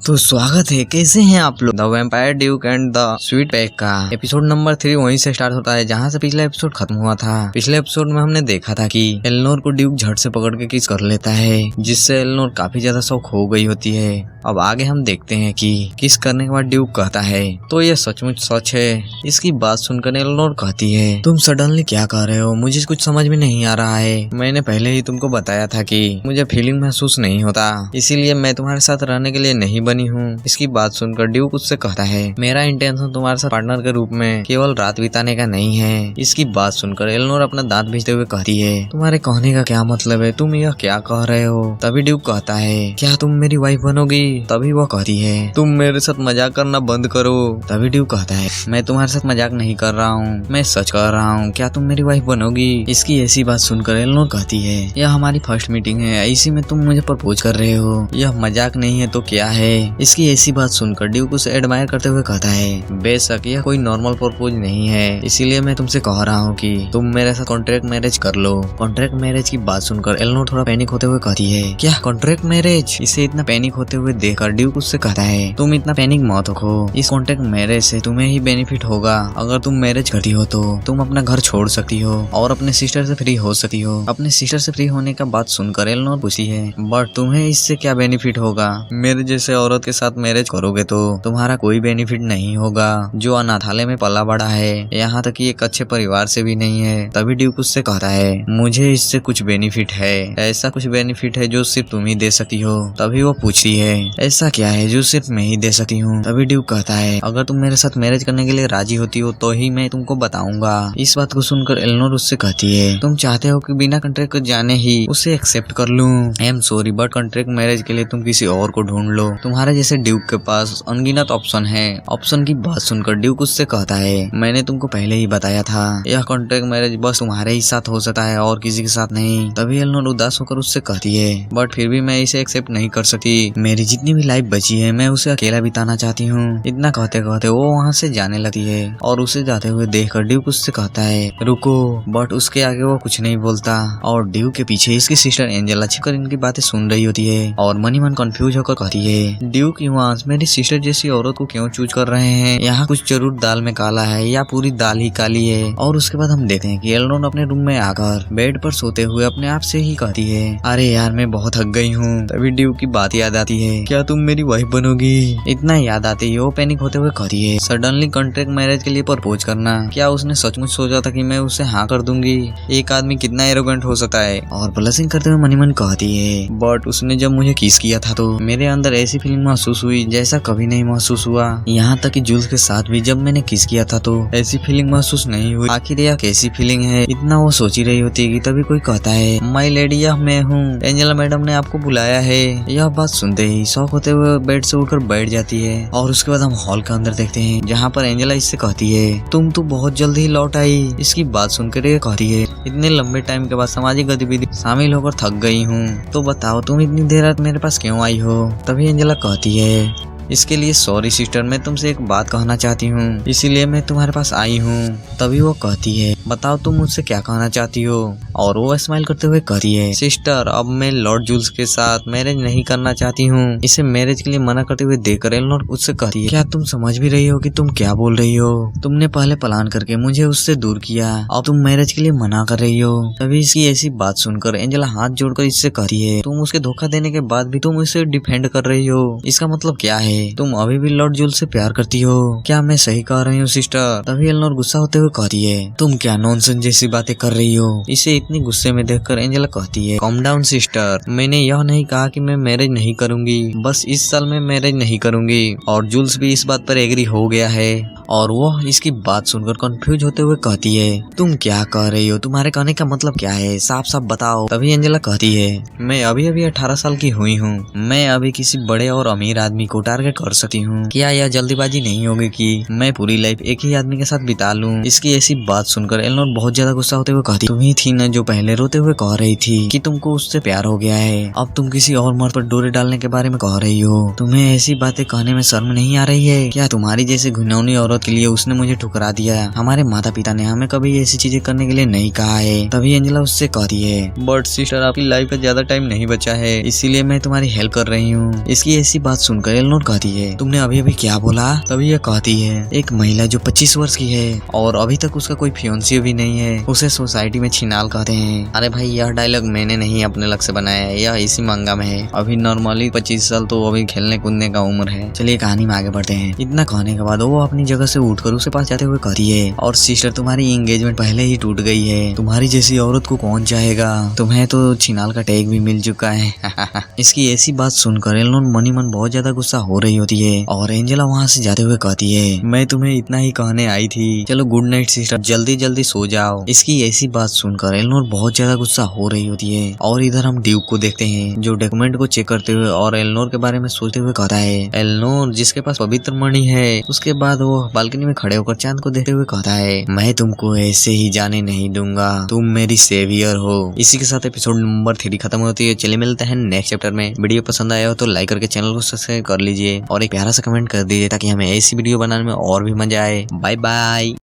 तो स्वागत है, कैसे हैं आप लोग। The vampire Duke and the sweet pack का एपिसोड नंबर 3 वहीं से स्टार्ट होता है जहां से पिछला एपिसोड खत्म हुआ था। पिछले एपिसोड में हमने देखा था कि एलेनोर को ड्यूक झट से पकड़ के किस कर लेता है, जिससे एलेनोर काफी ज्यादा शौक हो गई होती है। अब आगे हम देखते हैं कि किस करने के बाद ड्यूक कहता है तो यह सचमुच सच है। इसकी बात सुनकर एलेनोर कहती है तुम सडनली क्या कह रहे हो, मुझे कुछ समझ में नहीं आ रहा है। मैंने पहले ही तुमको बताया था कि मुझे फीलिंग महसूस नहीं होता, इसीलिए मैं तुम्हारे साथ रहने के लिए नहीं बनी हूँ। इसकी बात सुनकर ड्यूक उससे कहता है मेरा इंटेंशन तुम्हारे साथ पार्टनर के रूप में केवल रात बिताने का नहीं है। इसकी बात सुनकर एलेनोर अपना दांत भींचते हुए कहती है तुम्हारे कहने का क्या मतलब है, तुम यह क्या कह रहे हो। तभी ड्यूक कहता है क्या तुम मेरी वाइफ बनोगी। तभी वो कहती है तुम मेरे साथ मजाक करना बंद करो। तभी ड्यूक कहता है मैं तुम्हारे साथ मजाक नहीं कर रहा हूँ, मैं सच कह रहा हूँ, क्या तुम मेरी वाइफ बनोगी। इसकी ऐसी बात सुनकर एलेनोर कहती है यह हमारी फर्स्ट मीटिंग है, इसी में तुम मुझे प्रपोज कर रहे हो, यह मजाक नहीं है तो क्या है। इसकी ऐसी बात सुनकर ड्यूक उसे एडमायर करते हुए कहता है बेशक यह कोई नॉर्मल प्रपोज नहीं है, इसीलिए मैं तुमसे कह रहा हूँ कि तुम मेरे साथ कॉन्ट्रैक्ट मैरिज कर लो। कॉन्ट्रैक्ट मैरिज की बात सुनकर एलेनोर थोड़ा पैनिक होते हुए कहती है क्या कॉन्ट्रैक्ट मैरिज। इसे इतना पैनिक होते हुए देखकर ड्यूक उससे कहता है तुम इतना पैनिक मत हो, इस कॉन्ट्रैक्ट मैरिज से तुम्हें ही बेनिफिट होगा। अगर तुम मैरिज करती हो तो तुम अपना घर छोड़ सकती हो और अपने सिस्टर से फ्री हो सकती हो। अपने सिस्टर से फ्री होने का बात सुनकर एलेनोर पूछती है बट तुम्हें इससे क्या बेनिफिट होगा। मेरे जैसे औरत के साथ मैरिज करोगे तो तुम्हारा कोई बेनिफिट नहीं होगा, जो अनाथालय में पला बड़ा है, यहाँ तक कि एक अच्छे परिवार से भी नहीं है। तभी ड्यूक उससे कहता है मुझे इससे कुछ बेनिफिट है, ऐसा कुछ बेनिफिट है जो सिर्फ तुम ही दे सकती हो। तभी वो पूछती है ऐसा क्या है जो सिर्फ मैं ही दे सकती हूँ। तभी ड्यूक कहता है अगर तुम मेरे साथ मैरिज करने के लिए राजी होती हो तो ही मैं तुमको बताऊंगा। इस बात को सुनकर एलेनोर उससे कहती है तुम चाहते हो कि बिना कॉन्ट्रैक्ट को जाने ही उसे एक्सेप्ट कर लूं। I am sorry but contract marriage के लिए तुम किसी और को ढूंढ लो, तुम्हारे जैसे ड्यूक के पास अनगिनत ऑप्शन है। ऑप्शन की बात सुनकर ड्यूक उससे कहता है मैंने तुमको पहले ही बताया था यह कॉन्ट्रैक्ट मैरिज बस तुम्हारे ही साथ हो सकता है और किसी के साथ नहीं। तभी एलेनोर उदास होकर उससे कहती है बट फिर भी मैं इसे एक्सेप्ट नहीं कर सकती, मेरी जितनी भी लाइफ बची है मैं उसे अकेला बिताना चाहती हूँ। इतना कहते कहते वो वहाँ से जाने लगती है और उसे जाते हुए देखकर ड्यूक उससे कहता है रुको, बट उसके आगे वो कुछ नहीं बोलता। और ड्यूक के पीछे इसकी सिस्टर एंजेला छिपकर इनकी बातें सुन रही होती है और मन ही मन कंफ्यूज होकर कहती है ड्यूक युवांस मेरी सिस्टर जैसी औरत को क्यों चूज कर रहे हैं, यहाँ कुछ जरूर दाल में काला है या पूरी दाल ही काली है। और उसके बाद हम देखते हैं कि एलेनोर अपने रूम में आकर बेड पर सोते हुए अपने आप से ही कहती है अरे यार मैं बहुत थक गई हूँ। तभी ड्यूक की बात याद आती है क्या तुम मेरी वाइफ बनोगी। इतना याद आते ही वो पैनिक होते हुए कहती है सडनली कॉन्ट्रैक्ट मैरिज के लिए प्रपोज करना, क्या उसने सचमुच सोचा था कि मैं उसे हाँ कर दूंगी। एक आदमी कितना एरोगेंट हो सकता है। और ब्लशिंग करते हुए मनी मन कहती है बट उसने जब मुझे किस किया था तो मेरे अंदर ऐसी फीलिंग महसूस हुई जैसा कभी नहीं महसूस हुआ। यहाँ तक कि जूल्स के साथ भी जब मैंने किस किया था तो ऐसी फीलिंग महसूस नहीं हुई। आखिर यह कैसी फीलिंग है, इतना वो सोच ही रही होती है कि तभी कोई कहता है माय लेडी यह मैं हूँ, एंजेला मैडम ने आपको बुलाया है। यह बात सुनते ही शॉक होते हुए बेड से उठकर बैठ जाती है। और उसके बाद हम हॉल के अंदर देखते हैं जहाँ पर एंजेला इससे कहती है तुम तो बहुत जल्द ही लौट आई। इसकी बात सुनकर ये कहती है इतने लंबे टाइम के बाद सामाजिक गतिविधि शामिल होकर थक गई हूँ, तो बताओ तुम इतनी देर रात मेरे पास क्यों आई हो। तभी एंजेला कहती है इसके लिए सॉरी सिस्टर, मैं तुमसे एक बात कहना चाहती हूँ, इसीलिए मैं तुम्हारे पास आई हूँ। तभी वो कहती है बताओ तुम मुझसे क्या कहना चाहती हो। और वो स्माइल करते हुए कहती है सिस्टर अब मैं लॉर्ड जूल्स के साथ मैरिज नहीं करना चाहती हूँ। इसे मैरिज के लिए मना करते हुए देखकर एलेनोर उससे कहती है क्या तुम समझ भी रही हो कि तुम क्या बोल रही हो। तुमने पहले प्लान करके मुझे उससे दूर किया, अब तुम मैरिज के लिए मना कर रही हो। तभी इसकी ऐसी बात सुनकर एंजेला हाथ जोड़कर इससे कहती है तुम उसके धोखा देने के बाद भी तुम उसे डिफेंड कर रही हो, इसका मतलब क्या है, तुम अभी भी लॉर्ड जूल्स से प्यार करती हो। क्या मैं सही कह रही हूँ सिस्टर। तभी एलेनोर गुस्सा होते हुए कहती है तुम क्या नॉनसेंस जैसी बातें कर रही हो। इसे इतनी गुस्से में देखकर एंजेला कहती है कॉम डाउन सिस्टर, मैंने यह नहीं कहा कि मैं मैरिज नहीं करूंगी, बस इस साल मैं मैरिज नहीं करूंगी। और जूल्स भी इस बात पर एग्री हो गया है। और वो इसकी बात सुनकर कंफ्यूज होते हुए कहती है तुम क्या कह रही हो, तुम्हारे कहने का मतलब क्या है, साफ साफ बताओ। तभी एंजेला कहती है मैं अभी अभी 18 साल की हुई हूँ, मैं अभी किसी बड़े और अमीर आदमी को टारगेट कर सकती हूँ। क्या यह जल्दीबाजी नहीं होगी कि मैं पूरी लाइफ एक ही आदमी के साथ बिता लूं। इसकी ऐसी बात सुनकर एलेनोर बहुत ज्यादा गुस्सा होते हुए कहती तुम ही थी न जो पहले रोते हुए कह रही थी कि तुमको उससे प्यार हो गया है, अब तुम किसी और मर्द पर डोरे डालने के बारे में कह रही हो। तुम्हें ऐसी बातें कहने में शर्म नहीं आ रही है क्या। तुम्हारी जैसे घिनौनी औरत के लिए उसने मुझे ठुकरा दिया, हमारे माता पिता ने हमें कभी ऐसी चीजें करने के लिए नहीं कहा है। तभी एंजेला उससे कहती है बट सिस्टर आपकी लाइफ का ज्यादा टाइम नहीं बचा है, इसीलिए मैं तुम्हारी हेल्प कर रही हूँ। इसकी ऐसी बात सुनकर एलेनोर कहती है तुमने अभी अभी क्या बोला? तभी यह कहती है एक महिला जो 25 वर्ष की है और अभी तक उसका कोई फियांसी भी नहीं है, उसे सोसाइटी में छिनाल कहते हैं। अरे भाई यह डायलॉग मैंने नहीं अपने लग से बनाया है, यह इसी मंगा में है। अभी नॉर्मली 25 साल तो अभी खेलने कूदने का उम्र है। चलिए कहानी में आगे बढ़ते हैं। इतना कहने के बाद वो अपनी जगह से उठकर उसके पास जाते हुए कहती है और सिस्टर तुम्हारी एंगेजमेंट पहले ही टूट गई है, तुम्हारी जैसी औरत को कौन चाहेगा, तुम्हें तो छिनाल का टैग भी मिल चुका है। इसकी ऐसी बात सुनकर एलेनोर मनी मन बहुत ज्यादा गुस्सा हो रही होती है और एंजेला वहाँ से जाते हुए कहती है मैं तुम्हें इतना ही कहने आई थी, चलो गुड नाइट सिस्टर, जल्दी जल्दी सो जाओ। इसकी ऐसी बात सुनकर एलेनोर बहुत ज्यादा गुस्सा हो रही होती है और इधर हम ड्यूक को देखते हैं जो डॉक्यूमेंट को चेक करते हुए और एलेनोर के बारे में सोचते हुए कहता है। एलेनोर जिसके पास पवित्र मणि है, उसके बाद वो बालकनी में खड़े होकर चांद को देखते हुए कहता है मैं तुमको ऐसे ही जाने नहीं दूंगा, तुम मेरी सेवियर हो। इसी के साथ एपिसोड नंबर 3 खत्म होती है। चलिए मिलते हैं नेक्स्ट चैप्टर में। वीडियो पसंद आया हो तो लाइक करके चैनल को सब्सक्राइब कर लीजिए और एक प्यारा सा कमेंट कर दीजिए ताकि हमें ऐसी वीडियो बनाने में और भी मजा आए। Bye bye.